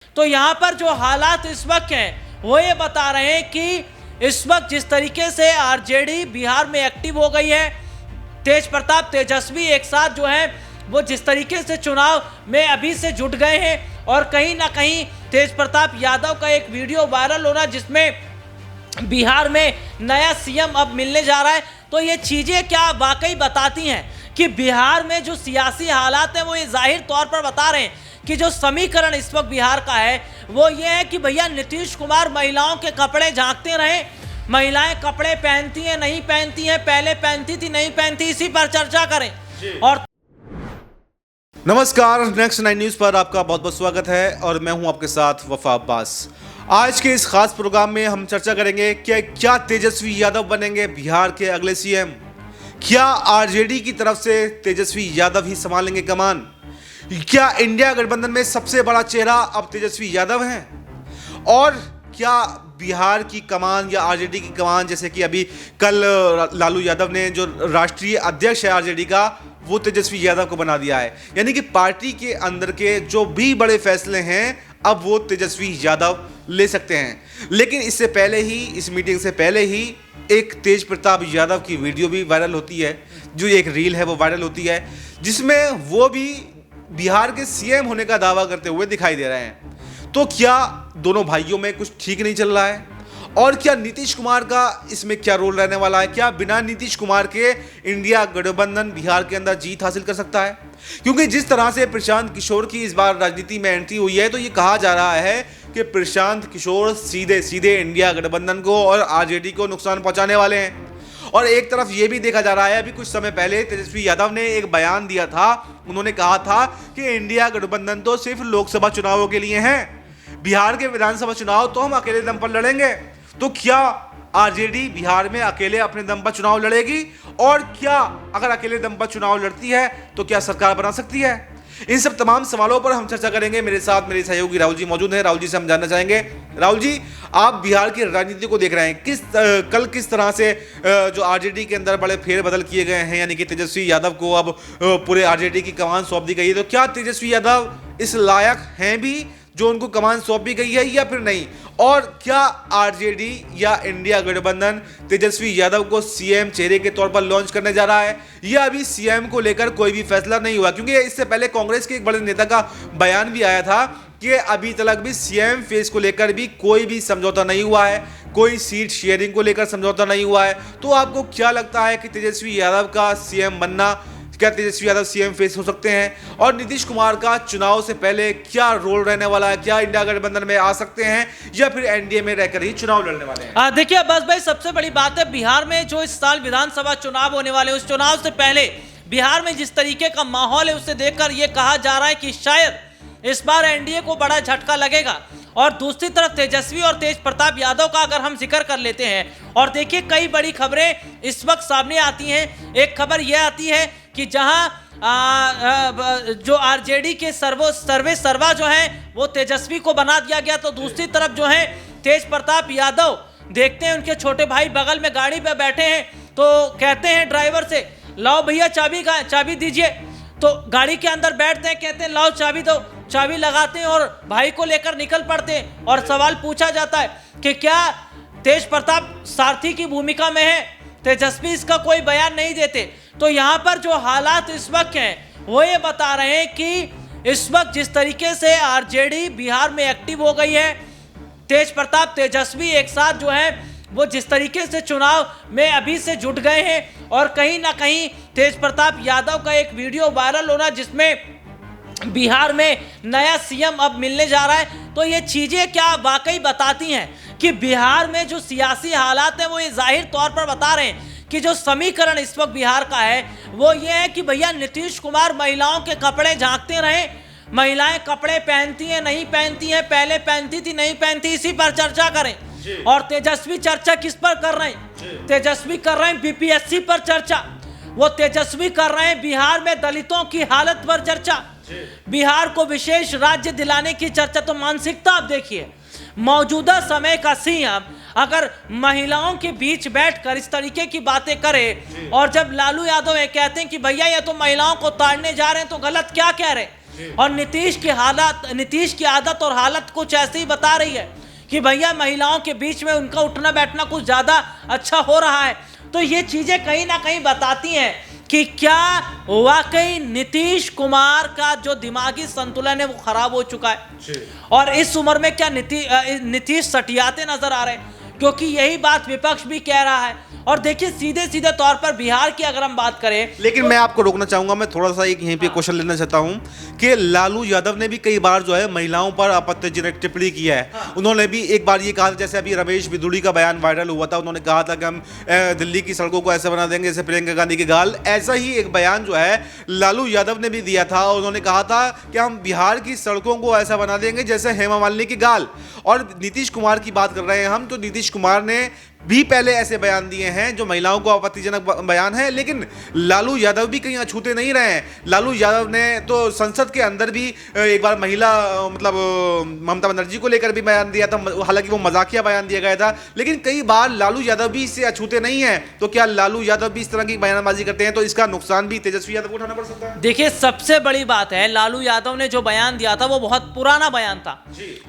तो यहाँ पर जो हालात इस वक्त हैं वो ये बता रहे हैं कि इस वक्त जिस तरीके से आरजेडी बिहार में एक्टिव हो गई है, तेज प्रताप तेजस्वी एक साथ जो है वो जिस तरीके से चुनाव में अभी से जुट गए हैं और कहीं ना कहीं तेज प्रताप यादव का एक वीडियो वायरल होना जिसमें बिहार में नया सीएम अब मिलने जा रहा है, तो ये चीज़ें क्या वाकई बताती हैं कि बिहार में जो सियासी हालात हैं वो ये जाहिर तौर पर बता रहे हैं कि जो समीकरण इस वक्त बिहार का है वो ये है कि भैया नीतीश कुमार महिलाओं के कपड़े झांकते रहे, महिलाएं कपड़े पहनती हैं नहीं पहनती हैं, पहले पहनती थी नहीं पहनती, इसी पर चर्चा करें। और नमस्कार, नेक्स्ट 9 न्यूज़ पर आपका बहुत बहुत स्वागत है और मैं हूं आपके साथ वफा अब्बास। आज के इस खास प्रोग्राम में हम चर्चा करेंगे कि क्या तेजस्वी यादव बनेंगे बिहार के अगले सीएम, क्या आरजेडी की तरफ से तेजस्वी यादव ही संभालेंगे कमान, क्या इंडिया गठबंधन में सबसे बड़ा चेहरा अब तेजस्वी यादव हैं, और क्या बिहार की कमान या आरजेडी की कमान, जैसे कि अभी कल लालू यादव ने जो राष्ट्रीय अध्यक्ष है आरजेडी का वो तेजस्वी यादव को बना दिया है, यानी कि पार्टी के अंदर के जो भी बड़े फैसले हैं अब वो तेजस्वी यादव ले सकते हैं। लेकिन इससे पहले ही, इस मीटिंग से पहले ही एक तेज प्रताप यादव की वीडियो भी वायरल होती है, जो एक रील है वो वायरल होती है, जिसमें वो भी बिहार के सीएम होने का दावा करते हुए दिखाई दे रहे हैं। तो क्या दोनों भाइयों में कुछ ठीक नहीं चल रहा है, और क्या नीतीश कुमार का इसमें क्या रोल रहने वाला है, क्या बिना नीतीश कुमार के इंडिया गठबंधन बिहार के अंदर जीत हासिल कर सकता है? क्योंकि जिस तरह से प्रशांत किशोर की इस बार राजनीति में एंट्री हुई है तो ये कहा जा रहा है कि प्रशांत किशोर सीधे सीधे इंडिया गठबंधन को और आरजेडी को नुकसान पहुंचाने वाले हैं। और एक तरफ ये भी देखा जा रहा है, अभी कुछ समय पहले तेजस्वी यादव ने एक बयान दिया था, उन्होंने कहा था कि इंडिया गठबंधन तो सिर्फ लोकसभा चुनावों के लिए है, बिहार के विधानसभा चुनाव तो हम अकेले दम पर लड़ेंगे। तो क्या आरजेडी बिहार में अकेले अपने दम पर चुनाव लड़ेगी, और क्या अगर अकेले दम पर चुनाव लड़ती है तो क्या सरकार बना सकती है? इन सब तमाम सवालों पर हम चर्चा करेंगे। मेरे साथ मेरे सहयोगी राहुल जी मौजूद हैं। राहुल जी से हम जानना चाहेंगे, राहुल जी आप बिहार की राजनीति को देख रहे हैं, कल किस तरह से जो आरजेडी के अंदर बड़े फेरबदल किए गए हैं, यानी कि तेजस्वी यादव को अब पूरे आरजेडी की कमान सौंप दी गई है, तो क्या तेजस्वी यादव इस लायक हैं भी जो उनको कमान सौंपी गई है या फिर नहीं? और क्या आरजेडी या इंडिया गठबंधन तेजस्वी यादव को सीएम चेहरे के तौर पर लॉन्च करने जा रहा है, या अभी सीएम को लेकर कोई भी फैसला नहीं हुआ? क्योंकि इससे पहले कांग्रेस के एक बड़े नेता का बयान भी आया था कि अभी तक भी सीएम फेस को लेकर भी कोई भी समझौता नहीं हुआ है, कोई सीट शेयरिंग को लेकर समझौता नहीं हुआ है। तो आपको क्या लगता है कि तेजस्वी यादव का सीएम बनना, क्या तेजस्वी यादव सीएम फेस हो सकते हैं, और नीतीश कुमार का चुनाव से पहले क्या रोल रहने वाला है? क्या इंडिया गठबंधन में आ सकते हैं या फिर एनडीए में रहकर ही चुनाव लड़ने वाले हैं? देखिए बस भाई, सबसे बड़ी बात है बिहार में जो इस साल विधानसभा चुनाव होने वाले, उस चुनाव से पहले बिहार में जिस तरीके का माहौल है उसे देखकर यह कहा जा रहा है कि शायद इस बार एनडीए को बड़ा झटका लगेगा। और दूसरी तरफ तेजस्वी और तेज प्रताप यादव का अगर हम जिक्र कर लेते हैं, और देखिए कई बड़ी खबरें इस वक्त सामने आती हैं। एक खबर यह आती है कि जहां जो आरजेडी के सर्वे सर्वा जो है वो तेजस्वी को बना दिया गया, तो दूसरी तरफ जो है तेज प्रताप यादव देखते हैं उनके छोटे भाई बगल में गाड़ी पे बैठे हैं, तो कहते हैं ड्राइवर से लाओ भैया चाबी दीजिए, तो गाड़ी के अंदर बैठते हैं, कहते हैं लाओ चाबी दो, चाबी लगाते हैं और भाई को लेकर निकल पड़ते हैं। और सवाल पूछा जाता है कि क्या तेज प्रताप सारथी की भूमिका में है, तेजस्वी इसका कोई बयान नहीं देते। तो यहाँ पर जो हालात इस वक्त हैं वो ये बता रहे हैं कि इस वक्त जिस तरीके से आरजेडी बिहार में एक्टिव हो गई है, तेज प्रताप तेजस्वी एक साथ जो है वो जिस तरीके से चुनाव में अभी से जुट गए हैं, और कहीं ना कहीं तेज प्रताप यादव का एक वीडियो वायरल होना जिसमें बिहार में नया सीएम अब मिलने जा रहा है, तो ये चीज़ें क्या वाकई बताती हैं कि बिहार में जो सियासी हालात हैं वो ये जाहिर तौर पर बता रहे हैं कि जो समीकरण इस वक्त बिहार का है वो ये है कि भैया नीतीश कुमार महिलाओं के कपड़े झांकते रहे, महिलाएं कपड़े पहनती हैं नहीं पहनती हैं, पहले पहनती थी नहीं पहनती, इसी पर चर्चा करें। और तेजस्वी चर्चा किस पर कर रहे हैं? तेजस्वी कर रहे हैं बीपीएससी पर चर्चा, वो तेजस्वी कर रहे हैं बिहार में दलितों की हालत पर चर्चा, बिहार को विशेष राज्य दिलाने की चर्चा। तो मानसिकता आप देखिए, मौजूदा समय का सीएम अगर महिलाओं के बीच बैठकर इस तरीके की बातें करे, और जब लालू यादव ये कहते हैं कि भैया ये तो महिलाओं को ताड़ने जा रहे हैं, तो गलत क्या कह रहे हैं? और नीतीश की आदत और हालत कुछ ऐसे ही बता रही है कि भैया महिलाओं के बीच में उनका उठना बैठना कुछ ज्यादा अच्छा हो रहा है। तो ये चीजें कहीं ना कहीं बताती हैं कि क्या वाकई नीतीश कुमार का जो दिमागी संतुलन है वो खराब हो चुका है। और इस उम्र में क्या नीतीश सटियाते नजर आ रहे हैं, क्योंकि यही बात विपक्ष भी कह रहा है। और देखिए सीधे सीधे तौर पर बिहार की अगर हम बात करें, लेकिन मैं आपको रोकना चाहूंगा, मैं थोड़ा सा एक यहीं पे क्वेश्चन लेना चाहता हूं कि लालू यादव ने भी कई बार जो है महिलाओं पर आपत्तिजनक टिप्पणी की है। उन्होंने भी एक बार ये कहा, जैसे अभी रमेश बिधूड़ी का बयान वायरल हुआ था, उन्होंने कहा था कि हम दिल्ली की सड़कों को ऐसे बना देंगे जैसे प्रियंका गांधी की गाल। ऐसा ही एक बयान जो है लालू यादव ने भी दिया था। उन्होंने कहा था कि हम बिहार की सड़कों को ऐसा बना देंगे जैसे हेमा मालिनी की गाल। और नीतीश कुमार की बात कर रहे हैं हम, तो नीतीश कुमार ने भी पहले ऐसे बयान दिए हैं जो महिलाओं को आपत्तिजनक बयान है, लेकिन लालू यादव भी कहीं अछूते नहीं रहे हैं। लालू यादव ने तो संसद के अंदर भी एक बार महिला मतलब ममता बनर्जी को लेकर भी बयान दिया था, हालांकि वो मजाकिया बयान दिया गया था, लेकिन कई बार लालू यादव भी इससे अछूते नहीं हैं। तो क्या लालू यादव भी इस तरह की बयानबाजी करते हैं तो इसका नुकसान भी तेजस्वी यादव को उठाना पड़ सकता है? देखिए सबसे बड़ी बात है, लालू यादव ने जो बयान दिया था वो बहुत पुराना बयान था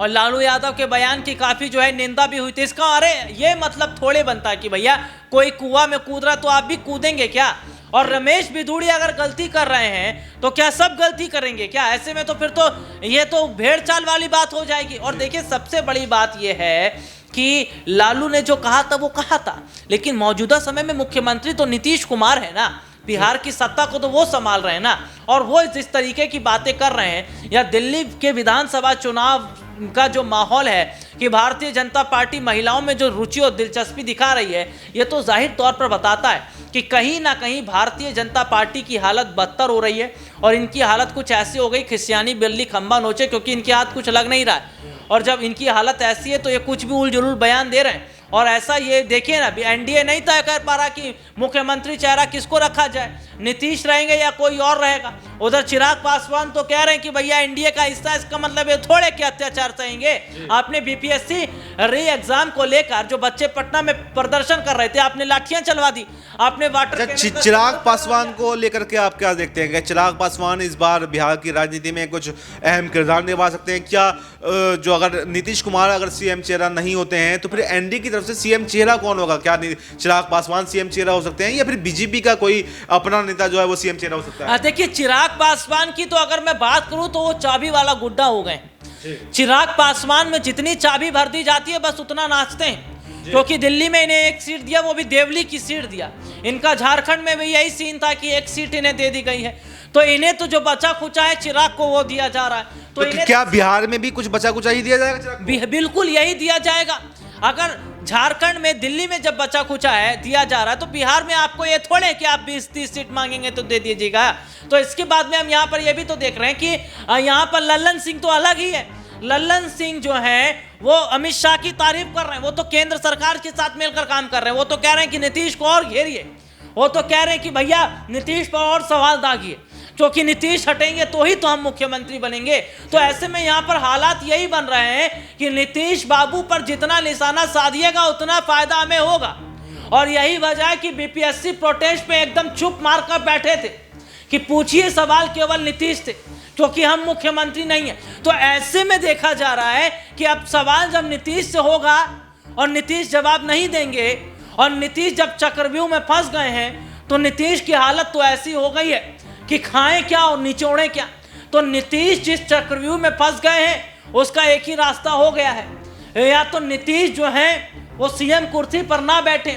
और लालू यादव के बयान की काफी जो है निंदा भी हुई थी। इसका अरे ये मतलब थोड़े बनता है कि भैया कोई कुआं में कूद रहा तो आप भी कूदेंगे क्या? और रमेश बिधूड़ी अगर गलती कर रहे हैं तो क्या सब गलती करेंगे क्या? ऐसे में तो फिर तो ये तो भेड़ चाल वाली बात हो जाएगी। और देखिए सबसे बड़ी बात ये है कि लालू ने जो कहा था वो कहा था, लेकिन मौजूदा समय में मुख्यमंत्री तो नीतीश कुमार है ना, बिहार की सत्ता को तो वो संभाल रहे हैं ना। और वो जिस तरीके की बातें कर रहे हैं, या दिल्ली के विधानसभा चुनाव का जो माहौल है कि भारतीय जनता पार्टी महिलाओं में जो रुचि और दिलचस्पी दिखा रही है, ये तो जाहिर तौर पर बताता है कि कहीं ना कहीं भारतीय जनता पार्टी की हालत बदतर हो रही है। और इनकी हालत कुछ ऐसी हो गई, खिसियानी बिल्ली खंबा नोचे, क्योंकि इनके हाथ कुछ लग नहीं रहा है। और जब इनकी हालत ऐसी है तो ये कुछ भी उलझुल बयान दे रहे हैं। और ऐसा ये देखिए ना, अभी एनडीए नहीं तय कर पा रहा कि मुख्यमंत्री चेहरा किसको रखा जाए, नीतीश रहेंगे या कोई और रहेगा। उधर चिराग पासवान तो कह रहे हैं कि भैया एनडीए का हिस्सा, इसका मतलब ये थोड़े के अत्याचार सहेंगे। आपने बीपीएससी री एग्जाम को लेकर जो बच्चे पटना में प्रदर्शन कर रहे थे, आपने लाठियां चलवा दी, आपने वाटर। चिराग पासवान को लेकर के आप क्या देखते हैं? चिराग पासवान इस बार बिहार की राजनीति में कुछ अहम किरदार निभा सकते हैं क्या? जो अगर नीतीश कुमार अगर सीएम चेहरा नहीं होते हैं तो फिर एनडीए की तरफ से सीएम चेहरा कौन होगा? क्या चिराग पासवान सीएम चेहरा हो सकते हैं या फिर बीजेपी का कोई अपना नेता जो है वो सीएम चेहरा हो सकता है? देखिए चिराग पासवान की तो अगर मैं बात करूं तो वो चाबी वाला गुड्डा हो गए। चिराग पासवान में जितनी चाबी भर दी जाती है बस उतना नाचते हैं, क्योंकि दिल्ली में इन्हें एक सीट दिया, वो भी देवली की सीट दिया। इनका झारखंड में भी यही सीन था कि एक सीट इन्हें दे दी गई है, तो इन्हें तो जो बचा खुचा है चिराग को वो दिया जा रहा है। तो क्या बिहार में भी कुछ बचा कुचा ही दिया जाएगा? बिल्कुल यही दिया जाएगा। अगर झारखंड में, दिल्ली में जब बचा खुचा है दिया जा रहा है, तो बिहार में आपको ये थोड़े कि आप 20-30 सीट मांगेंगे तो दे दीजिएगा। तो इसके बाद में हम यहाँ पर ये भी तो देख रहे हैं कि यहाँ पर लल्लन सिंह तो अलग ही है। लल्लन सिंह जो है वो अमित शाह की तारीफ कर रहे हैं, वो तो केंद्र सरकार के साथ मिलकर काम कर रहे हैं। वो तो कह रहे हैं कि नीतीश को और घेरिए, वो तो कह रहे हैं कि भैया नीतीश पर और सवाल दागिए, क्योंकि नीतीश हटेंगे तो ही तो हम मुख्यमंत्री बनेंगे। तो ऐसे में यहाँ पर हालात यही बन रहे हैं कि नीतीश बाबू पर जितना निशाना साधिएगा उतना फायदा हमें होगा। और यही वजह है कि बीपीएससी प्रोटेस्ट पे एकदम चुप मारकर बैठे थे कि पूछिए सवाल केवल नीतीश थे, क्योंकि हम मुख्यमंत्री नहीं है। तो ऐसे में देखा जा रहा है कि अब सवाल जब नीतीश से होगा और नीतीश जवाब नहीं देंगे, और नीतीश जब चक्रव्यूह में फंस गए हैं, तो नीतीश की हालत तो ऐसी हो गई है कि खाएं क्या और निचोड़ें क्या। तो नीतीश जिस चक्रव्यूह में फंस गए हैं उसका एक ही रास्ता हो गया है, या तो नीतीश जो है वो सीएम कुर्सी पर ना बैठे,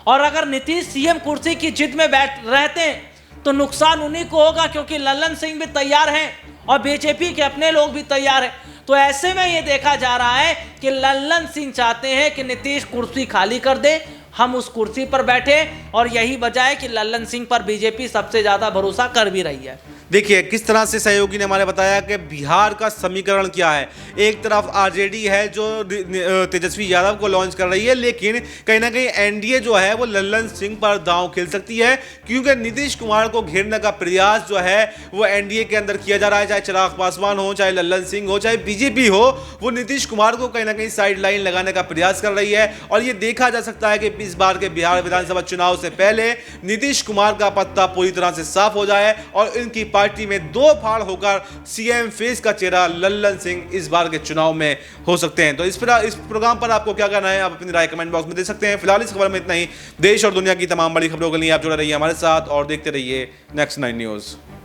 और अगर नीतीश सीएम कुर्सी की जिद में बैठ रहते हैं तो नुकसान उन्हीं को होगा, क्योंकि लल्लन सिंह भी तैयार हैं और बीजेपी के अपने लोग भी तैयार हैं। तो ऐसे में ये देखा जा रहा है कि लल्लन सिंह चाहते हैं कि नीतीश कुर्सी खाली कर दे, हम उस कुर्सी पर बैठे, और यही वजह है कि लल्लन सिंह पर बीजेपी सबसे ज्यादा भरोसा कर भी रही है। देखिए किस तरह से सहयोगी ने हमारे बताया कि बिहार का समीकरण क्या है। एक तरफ आरजेडी है जो तेजस्वी यादव को लॉन्च कर रही है, लेकिन कहीं ना कहीं एनडीए जो है वो लल्लन सिंह पर दांव खेल सकती है, क्योंकि नीतीश कुमार को घेरने का प्रयास जो है वो एनडीए के अंदर किया जा रहा है। चाहे चिराग पासवान हो, चाहे लल्लन सिंह हो, चाहे बीजेपी हो, वो नीतीश कुमार को कहीं ना कहीं साइड लाइन लगाने का प्रयास कर रही है। और ये देखा जा सकता है कि इस बार के बिहार विधानसभा चुनाव से पहले नीतीश कुमार का पत्ता पूरी तरह से साफ हो जाए और इनकी पार्टी में दो फाड़ होकर सीएम फेस का चेहरा लल्लन सिंह इस बार के चुनाव में हो सकते हैं। तो इस प्रोग्राम पर आपको क्या कहना है, आप अपनी राय कमेंट बॉक्स में दे सकते हैं। फिलहाल इस खबर में इतना ही। देश और दुनिया की तमाम बड़ी खबरों के लिए आप जुड़े रहिए हमारे साथ और देखते रहिए नेक्स्ट 9 न्यूज़।